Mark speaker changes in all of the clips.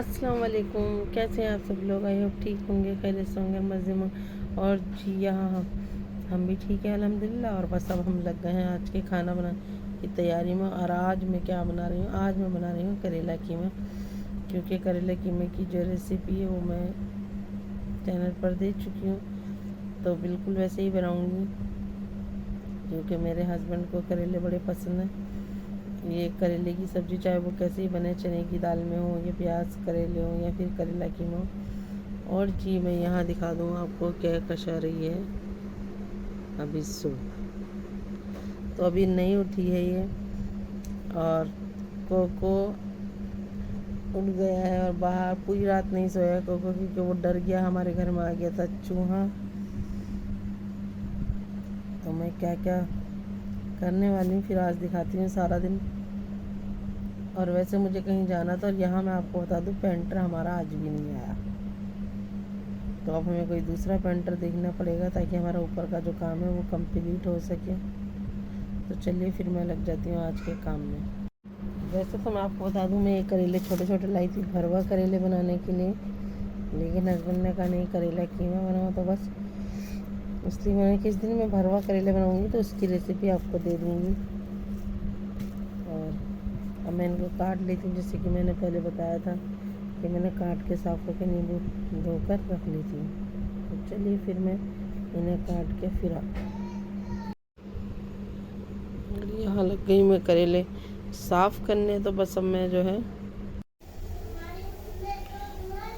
Speaker 1: अस्सलाम वालेकुम। कैसे हैं आप सब लोग? आई होप ठीक होंगे, खैरियत से होंगे, मज़े में। और जी यहाँ हम भी ठीक है अल्हम्दुलिल्लाह। और बस अब हम लग गए हैं आज के खाना बना की तैयारी में। और आज मैं क्या बना रही हूँ? आज मैं बना रही हूँ करेला कीमा। क्योंकि करेला कीमे की जो रेसिपी है वो मैं चैनल पर दे चुकी हूँ, तो बिल्कुल वैसे ही बनाऊँगी। क्योंकि मेरे हस्बैंड को करेले बड़े पसंद हैं। ये करेले की सब्ज़ी चाहे वो कैसे ही बने, चने की दाल में हो या प्याज करेले हो या फिर करेला कीमा हो। और जी मैं यहाँ दिखा दूँ आपको क्या कशा रही है अभी सूप। तो अभी नहीं उठी है ये, और कोको उठ गया है और बाहर पूरी रात नहीं सोया कोको, क्योंकि वो डर गया, हमारे घर में आ गया था चूहा। तो मैं क्या क्या करने वाली हूँ फिर आज दिखाती हूँ सारा दिन। और वैसे मुझे कहीं जाना था, और यहाँ मैं आपको बता दूँ पेंटर हमारा आज भी नहीं आया। तो अब हमें कोई दूसरा पेंटर देखना पड़ेगा ताकि हमारा ऊपर का जो काम है वो कंप्लीट हो सके। तो चलिए फिर मैं लग जाती हूँ आज के काम में। वैसे तो मैं आपको बता दूँ, मैं ये करेले छोटे छोटे लाई थी भरवा करेले बनाने के लिए, लेकिन हस्बैंड ने कहा नहीं करेला कीमा बनाओ, तो बस इसलिए मैंने किस दिन मैं भरवा करेले बनाऊँगी तो उसकी रेसिपी आपको दे दूँगी। और अब मैं इनको काट लेती हूँ, जैसे कि मैंने पहले बताया था कि मैंने काट के साफ करके नींबू धोकर रख ली थी। तो चलिए फिर मैं इन्हें काट के फिर यहाँ लग गई मैं करेले साफ़ करने। तो बस अब मैं जो है,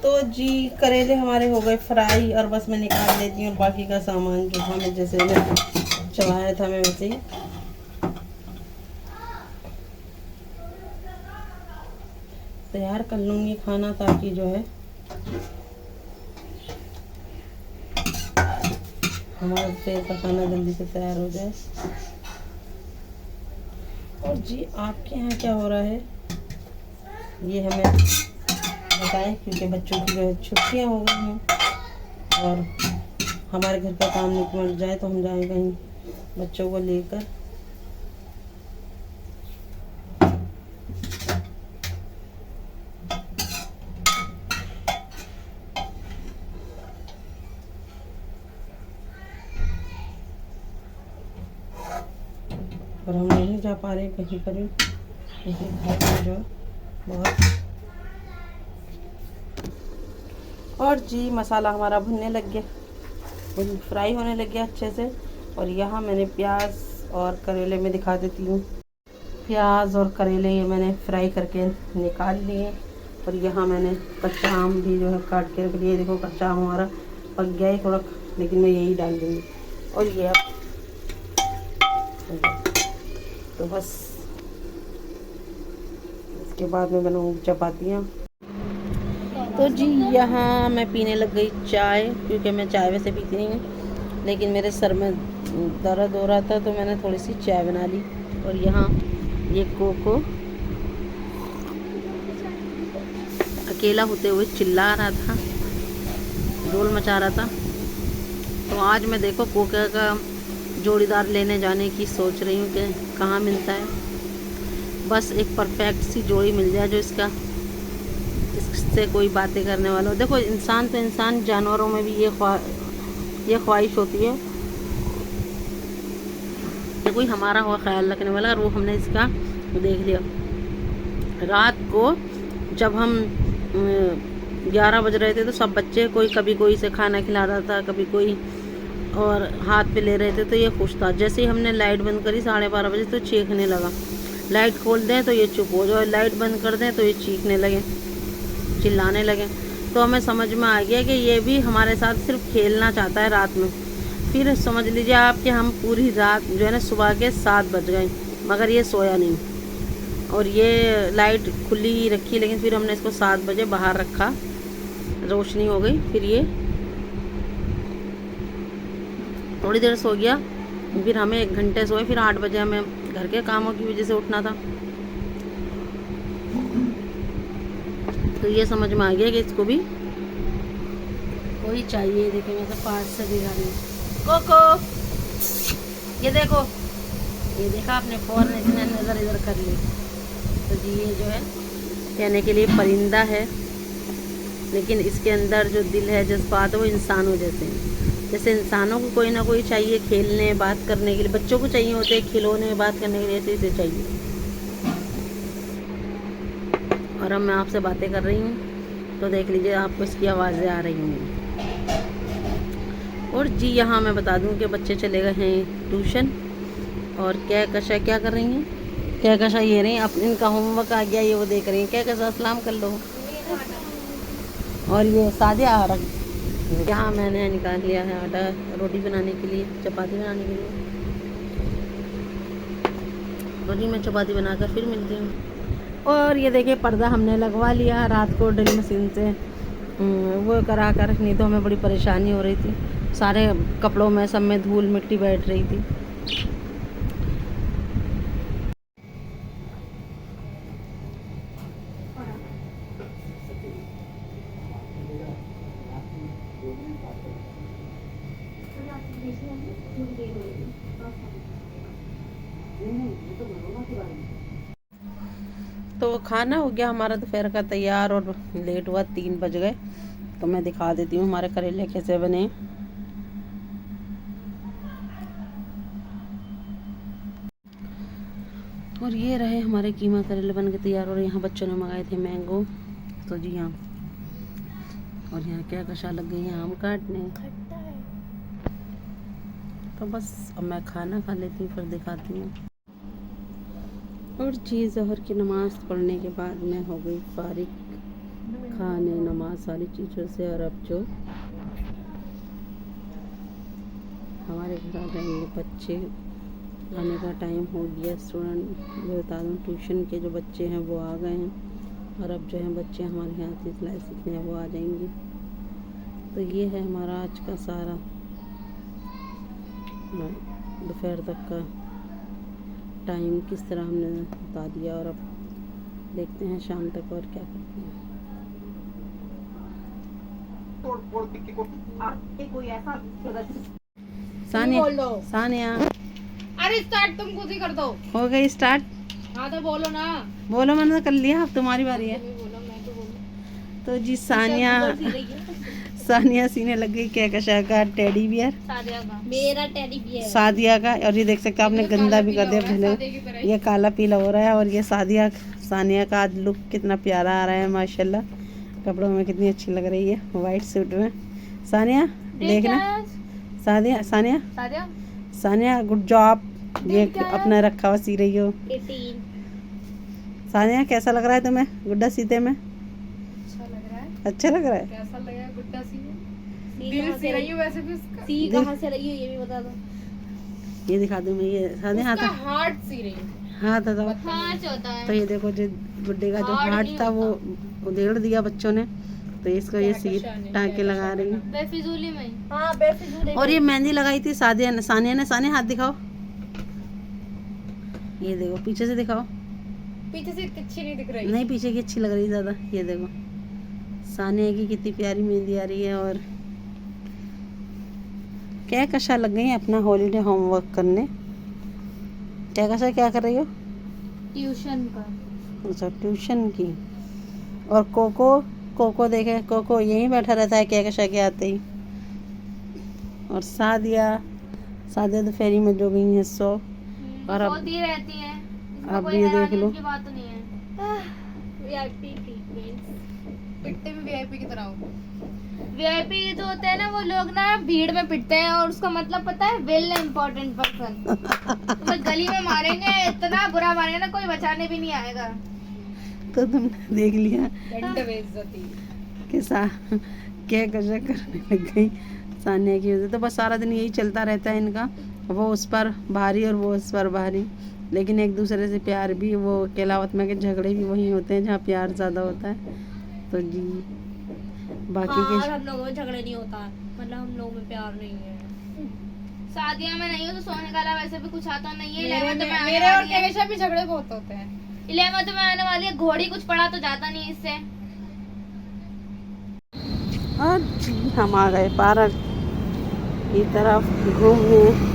Speaker 1: तो जी करेले हमारे हो गए फ्राई, और बस मैं निकाल लेती हूँ। और बाकी का सामान जो था मैं जैसे चबाया था मैं वैसे ही तैयार कर लूँगी खाना, ताकि जो है हमारा दोपहर का खाना जल्दी से तैयार हो जाए। और जी आपके यहाँ क्या हो रहा है ये हमें बताएं, क्योंकि बच्चों की जो है छुट्टियाँ हो गई हैं और हमारे घर का काम निकल जाए तो हम जाएँ कहीं बच्चों को लेकर। और हम नहीं जा पा रहे कहीं पर भी, क्योंकि घर में जो बहुत। और जी मसाला हमारा भुनने लग गया, फ्राई होने लग गया अच्छे से। और यहाँ मैंने प्याज और करेले में दिखा देती हूँ, प्याज और करेले ये मैंने फ्राई करके निकाल लिए। और यहाँ मैंने कच्चा आम भी जो है काट के रख लिया। देखो कच्चा आम हमारा पक गया है थोड़ा, लेकिन मैं यही डाल दूँगी। और ये अब तो बस इसके बाद में बनाऊँगी चपातियाँ। तो जी यहाँ मैं पीने लग गई चाय, क्योंकि मैं चाय वैसे पीती नहीं हूँ, लेकिन मेरे सर में दर्द हो रहा था तो मैंने थोड़ी सी चाय बना ली। और यहाँ ये कोको अकेला होते हुए चिल्ला रहा था, ढोल मचा रहा था। तो आज मैं देखो कोको का जोड़ीदार लेने जाने की सोच रही हूँ कि कहाँ मिलता है। बस एक परफेक्ट सी जोड़ी मिल जाए जो इससे कोई बातें करने वाला हो। देखो इंसान तो इंसान, जानवरों में भी ये ख्वाहिश होती है कि कोई हमारा हो ख्याल रखने वाला। और वो हमने इसका देख लिया। रात को जब हम 11 बज रहे थे तो सब बच्चे कभी कोई से खाना खिला रहा था, कभी कोई और हाथ पे ले रहे थे, तो ये खुश था। जैसे ही हमने लाइट बंद करी 12:30 बजे तो चीखने लगा। लाइट खोल दें तो ये चुप हो जाए, लाइट बंद कर दें तो ये चीखने लगे, चिल्लाने लगे। तो हमें समझ में आ गया कि ये भी हमारे साथ सिर्फ खेलना चाहता है रात में। फिर समझ लीजिए आप कि हम पूरी रात जो है ना, सुबह के 7 बज गए मगर ये सोया नहीं। और ये लाइट खुली ही रखी, लेकिन फिर हमने इसको 7 बजे बाहर रखा, रोशनी हो गई। फिर ये थोड़ी देर सो गया, फिर हमें 1 घंटे सोए। फिर 8 बजे हमें घर के कामों की वजह से उठना था। तो ये समझ में आ गया कि इसको भी कोई चाहिए। देखिए मैं तो पास से दिखा रही हूँ, कोको ये देखो, ये देखा आपने फ़ौरन इसने नज़र इधर कर ली। तो जी ये जो है कहने के लिए परिंदा है,
Speaker 2: लेकिन इसके अंदर जो दिल है, जज्बात है, वो इंसानों जैसे हैं। जैसे इंसानों को कोई ना कोई चाहिए खेलने बात करने के लिए, बच्चों को चाहिए होते हैं खिलौने बात करने के लिए, ऐसे इसे चाहिए। और अब मैं आपसे बातें कर रही हूँ तो देख लीजिए आपको इसकी आवाज़ें आ रही होंगी। और जी यहाँ मैं बता दूँ कि बच्चे चले गए हैं ट्यूशन। और क्या कशा क्या कर रही हैं? क्या कशा ये रही, अब इनका होमवर्क आ गया, ये वो देख रही हैं। क्या कशा सलाम कर लो। और ये सादिया आ रही, यहाँ मैंने निकाल लिया है आटा रोटी बनाने के लिए, चपाती बनाने के लिए। रोटी में चपाती बनाकर फिर मिलती हूँ। और ये देखिए पर्दा हमने लगवा लिया रात को ड्रिल मशीन से, वो करा कर, नहीं तो हमें बड़ी परेशानी हो रही थी। सारे कपड़ों में सब में धूल मिट्टी बैठ रही थी। तो खाना हो गया हमारा दोपहर का तैयार और लेट हुआ, 3 बज गए। तो मैं दिखा देती हूँ हमारे करेले कैसे बने। और ये रहे हमारे कीमा करेले बन के तैयार। और यहाँ बच्चों ने मंगाए थे मैंगो, तो जी हाँ। और यहाँ क्या कशा लग गई है आम काटने। तो बस अब मैं खाना खा लेती हूँ फिर दिखाती हूँ। और जी ज़ोहर की नमाज़ पढ़ने के बाद मैं हो गई फारिग खाने नमाज सारी चीज़ों से। और अब जो हमारे घर आ जाएंगे बच्चे, आने का टाइम हो गया। स्टूडेंट मैं बता दूँ ट्यूशन के जो बच्चे हैं वो आ गए हैं। और अब जो हैं बच्चे हमारे यहाँ से सिलाई सीखने वो आ जाएंगे। तो ये है हमारा आज का सारा दोपहर तक का टाइम किस तरह हमने बता दिया। और अब देखते हैं शाम तक और क्या करते हैं। सानिया
Speaker 3: अरे स्टार्ट तुम खुद ही कर दो।
Speaker 2: हो गई स्टार्ट।
Speaker 3: हाँ तो बोलो ना।
Speaker 2: बोलो, मैंने कर लिया, अब तुम्हारी बारी है।
Speaker 3: बोलो, मैं तो बोलूं।
Speaker 2: तो जी सानिया सीने लग गई कहकशा का टेडी बियर,
Speaker 3: सादिया का, मेरा टेडी बियर,
Speaker 2: सादिया का। और ये देख सकते हो आपने गंदा भी कर दिया पहले, ये काला पीला हो रहा है। और ये सानिया का आज लुक कितना प्यारा आ रहा है माशाल्लाह, कपड़ों में कितनी अच्छी लग रही है वाइट सूट में। सानिया देखना, सानिया गुड जॉब, ये अपना रखा हुआ सी रही हो।
Speaker 3: 18
Speaker 2: सानिया कैसा लग रहा है तुम्हें गुड्डा सीते में? अच्छा लग रहा है।
Speaker 3: कैसा लगा गुड्डा सी दिल सी रही हूं वैसे भी उसका। सी कहां से रही हो ये भी बता दो।
Speaker 2: ये दिखा दूं मैं, ये सानिया हाथ
Speaker 3: हार्ट सी रही हूं।
Speaker 2: हाँ था
Speaker 3: हाथ होता है।
Speaker 2: तो ये देखो जो गुड्डे का जो हार्ट था वो उधेड़ दिया बच्चों ने, तो इसको ये सी टाँके लगा रही है
Speaker 3: बेफिजूली में। हां बेफिजूली।
Speaker 2: और ये मेहंदी लगाई थी सानिया ने। सानिया हाथ दिखाओ, ये देखो पीछे से दिखाओ।
Speaker 3: पीछे से अच्छी नहीं दिख रही।
Speaker 2: नहीं पीछे की अच्छी लग रही ज्यादा। ये देखो सानिया की कितनी प्यारी मेहंदी आ रही है। और क्या कशा लग गई अपना हॉलीडे होमवर्क करने। क्या कशा क्या कर रही हो?
Speaker 3: ट्यूशन का।
Speaker 2: अच्छा ट्यूशन की। और कोको देखे, कोको यहीं बैठा रहता है क्या कशा के आते ही। और सादिया दोपहरी में जो गई है सो। और अब
Speaker 3: सोती रहती है,
Speaker 2: अब ये देख लो
Speaker 3: बात नहीं है। वीआईपी पिटते में वीआईपी की तरह हो। वीआईपी जो होते हैं ना वो लोग ना भीड़ में पिटते हैं, और उसका मतलब पता है वेल इम्पोर्टेंट पर्सन। तुम्हें गली में मारेंगे, इतना बुरा मारेंगे ना कोई बचाने भी नहीं आएगा।
Speaker 2: तो तुमने देख लिया कि क्या कशा करने लग गई सानिया की वजह। तो बस सारा दिन यही चलता रहता है इनका, वो उस पर भारी और वो उस पर भारी। लेकिन एक दूसरे से प्यार भी, वो केलावत में के झगड़े भी वहीं होते हैं जहाँ प्यार ज़्यादा होता है। तो जी बाकी के
Speaker 3: हम लोगों में झगड़े नहीं होता, मतलब हम लोगों में प्यार नहीं है। शादियां में नहीं हो तो सोने का वैसे भी कुछ आता नहीं है। मेरे और केशव भी झगड़े बहुत होते हैं। 11th में आने वाली है, घोड़ी कुछ पढ़ा तो जाता नहीं इससे।
Speaker 2: और जी हम आ गए पार्क की तरफ घूमने।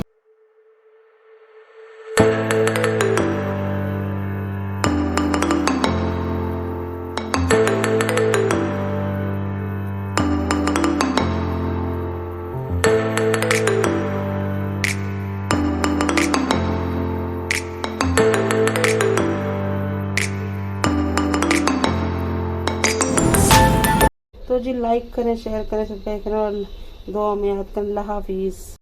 Speaker 2: तो जी लाइक करें, शेयर करें, सब्सक्राइब करें और दुआ में याद करें। अल्लाह हाफिज़।